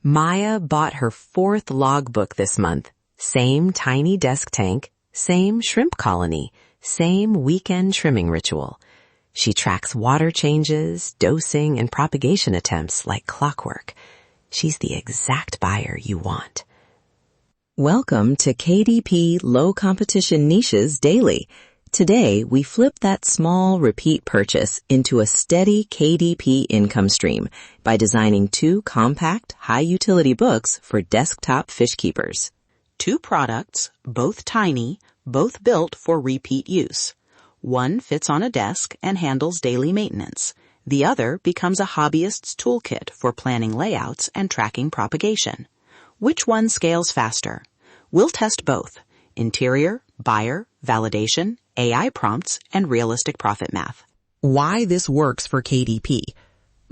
Maya bought her 4th logbook this month. Same tiny desk tank, same shrimp colony, same weekend trimming ritual. She tracks water changes, dosing, and propagation attempts like clockwork. She's the exact buyer you want. Welcome to KDP Low Competition Niches Daily. Today, we flip that small repeat purchase into a steady KDP income stream by designing 2 compact, high-utility books for desktop Fishkeepers. 2 products, both tiny, both built for repeat use. One fits on a desk and handles daily maintenance. The other becomes a hobbyist's toolkit for planning layouts and tracking propagation. Which one scales faster? We'll test both: interior, buyer, validation, AI prompts, and realistic profit math. Why this works for KDP.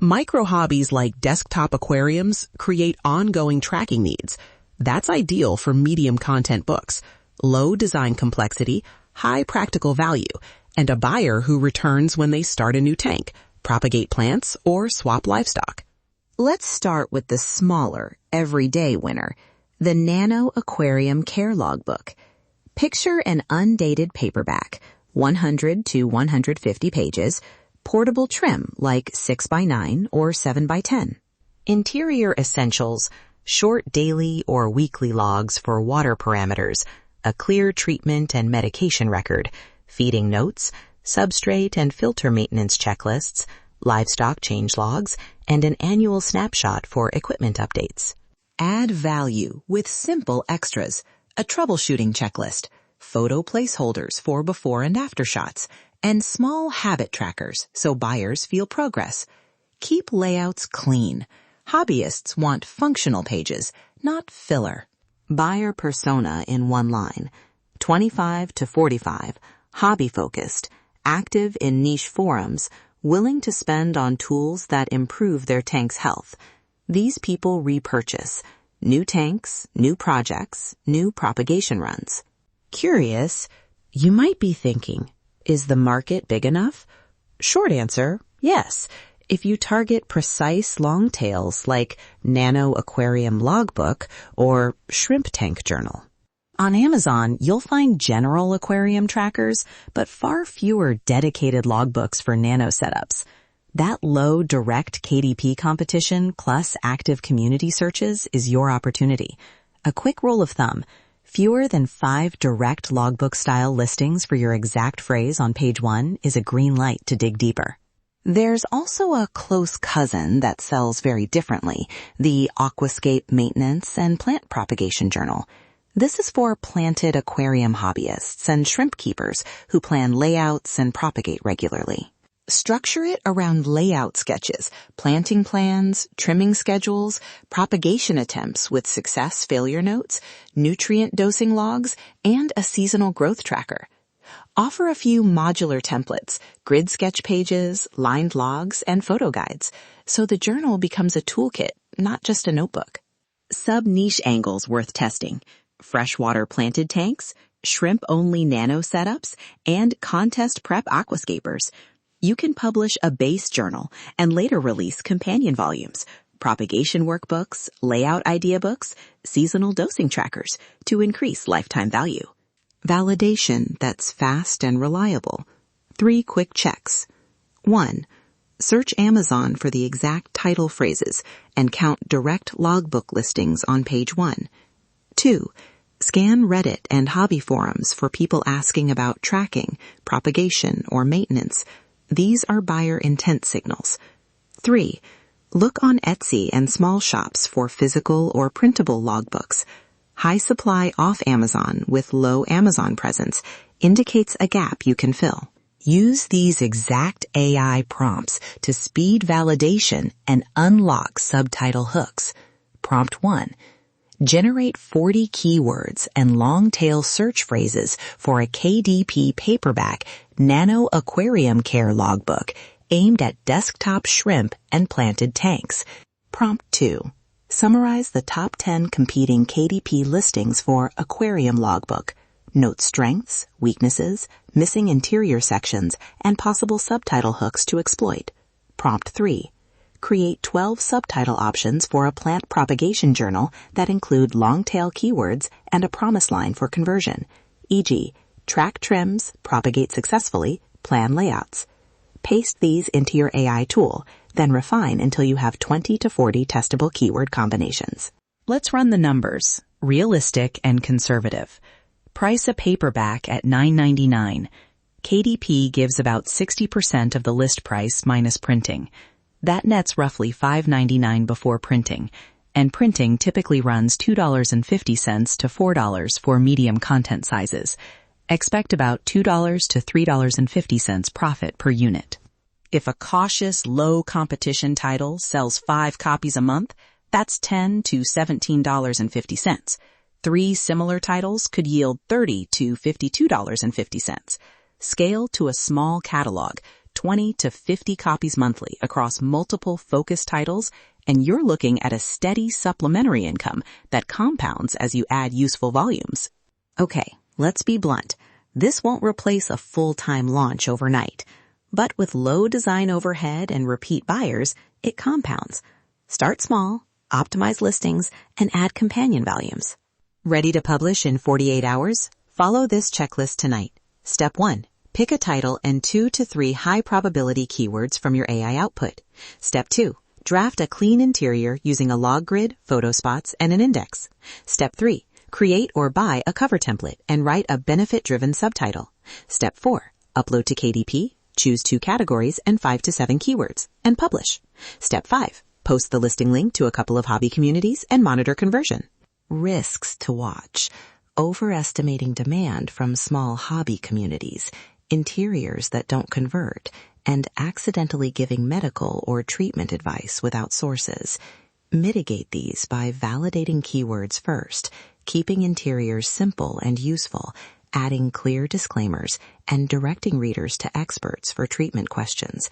Micro hobbies like desktop aquariums create ongoing tracking needs. That's ideal for medium content books, low design complexity, high practical value, and a buyer who returns when they start a new tank, propagate plants, or swap livestock. Let's start with the smaller, everyday winner, the Nano-Aquarium Care Logbook. Picture an undated paperback, 100 to 150 pages, portable trim like 6x9 or 7x10. Interior essentials, short daily or weekly logs for water parameters, a clear treatment and medication record, feeding notes, substrate and filter maintenance checklists, livestock change logs, and an annual snapshot for equipment updates. Add value with simple extras, a troubleshooting checklist, photo placeholders for before and after shots, and small habit trackers so buyers feel progress. Keep layouts clean. Hobbyists want functional pages, not filler. Buyer persona in one line: 25 to 45, hobby-focused, active in niche forums, willing to spend on tools that improve their tank's health. These people repurchase: new tanks, new projects, new propagation runs. Curious, you might be thinking, is the market big enough? Short answer, yes. If you target precise long tails like Nano-Aquarium Logbook or Shrimp Tank Journal. On Amazon, you'll find general aquarium trackers, but far fewer dedicated logbooks for nano setups. That low direct KDP competition plus active community searches is your opportunity. A quick rule of thumb: fewer than 5 direct logbook-style listings for your exact phrase on page 1 is a green light to dig deeper. There's also a close cousin that sells very differently, the Aquascape Maintenance and Plant Propagation Journal. This is for planted aquarium hobbyists and shrimp keepers who plan layouts and propagate regularly. Structure it around layout sketches, planting plans, trimming schedules, propagation attempts with success failure notes, nutrient dosing logs, and a seasonal growth tracker. Offer a few modular templates, grid sketch pages, lined logs, and photo guides, so the journal becomes a toolkit, not just a notebook. Sub-niche angles worth testing: freshwater planted tanks, shrimp-only nano setups, and contest prep aquascapers. You can publish a base journal and later release companion volumes, propagation workbooks, layout idea books, seasonal dosing trackers to increase lifetime value. Validation that's fast and reliable. 3 quick checks. 1. Search Amazon for the exact title phrases and count direct logbook listings on page 1. 2. Scan Reddit and hobby forums for people asking about tracking, propagation, or maintenance. These are buyer intent signals. 3. Look on Etsy and small shops for physical or printable logbooks. High supply off Amazon with low Amazon presence indicates a gap you can fill. Use these exact AI prompts to speed validation and unlock subtitle hooks. Prompt 1. Generate 40 keywords and long-tail search phrases for a KDP paperback Nano-Aquarium Care Logbook aimed at desktop shrimp and planted tanks. Prompt 2. Summarize the top 10 competing KDP listings for Aquarium Logbook. Note strengths, weaknesses, missing interior sections, and possible subtitle hooks to exploit. Prompt 3. Create 12 subtitle options for a plant propagation journal that include long-tail keywords and a promise line for conversion, e.g., track trims, propagate successfully, plan layouts. Paste these into your AI tool, then refine until you have 20 to 40 testable keyword combinations. Let's run the numbers. Realistic and conservative. Price a paperback at $9.99. KDP gives about 60% of the list price minus printing. That nets roughly $5.99 before printing, and printing typically runs $2.50 to $4 for medium content sizes. Expect about $2 to $3.50 profit per unit. If a cautious, low-competition title sells 5 copies a month, that's $10 to $17.50. 3 similar titles could yield $30 to $52.50. Scale to a small catalog, 20 to 50 copies monthly across multiple focus titles, and you're looking at a steady supplementary income that compounds as you add useful volumes. Okay, let's be blunt. This won't replace a full-time launch overnight. But with low design overhead and repeat buyers, it compounds. Start small, optimize listings, and add companion volumes. Ready to publish in 48 hours? Follow this checklist tonight. Step 1. Pick a title and 2 to 3 high-probability keywords from your AI output. Step 2. Draft a clean interior using a log grid, photo spots, and an index. Step 3. Create or buy a cover template and write a benefit-driven subtitle. Step 4. Upload to KDP, choose 2 categories and 5 to 7 keywords, and publish. Step 5. Post the listing link to a couple of hobby communities and monitor conversion. Risks to watch. Overestimating demand from small hobby communities, interiors that don't convert, and accidentally giving medical or treatment advice without sources. Mitigate these by validating keywords first, keeping interiors simple and useful, adding clear disclaimers, and directing readers to experts for treatment questions.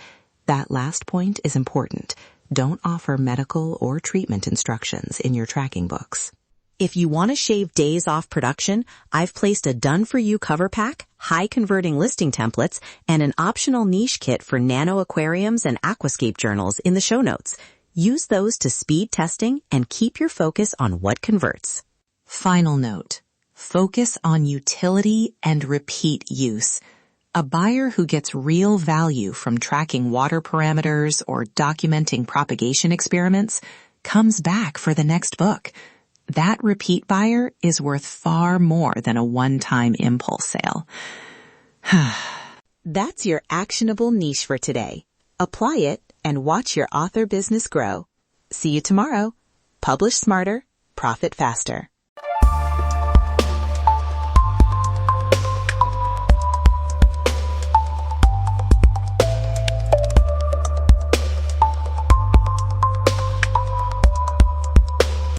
That last point is important. Don't offer medical or treatment instructions in your tracking books. If you want to shave days off production, I've placed a done-for-you cover pack, high-converting listing templates, and an optional niche kit for Nano-Aquariums and Aquascape journals in the show notes. Use those to speed testing and keep your focus on what converts. Final note. Focus on utility and repeat use. A buyer who gets real value from tracking water parameters or documenting propagation experiments comes back for the next book. That repeat buyer is worth far more than a one-time impulse sale. That's your actionable niche for today. Apply it and watch your author business grow. See you tomorrow. Publish smarter, profit faster.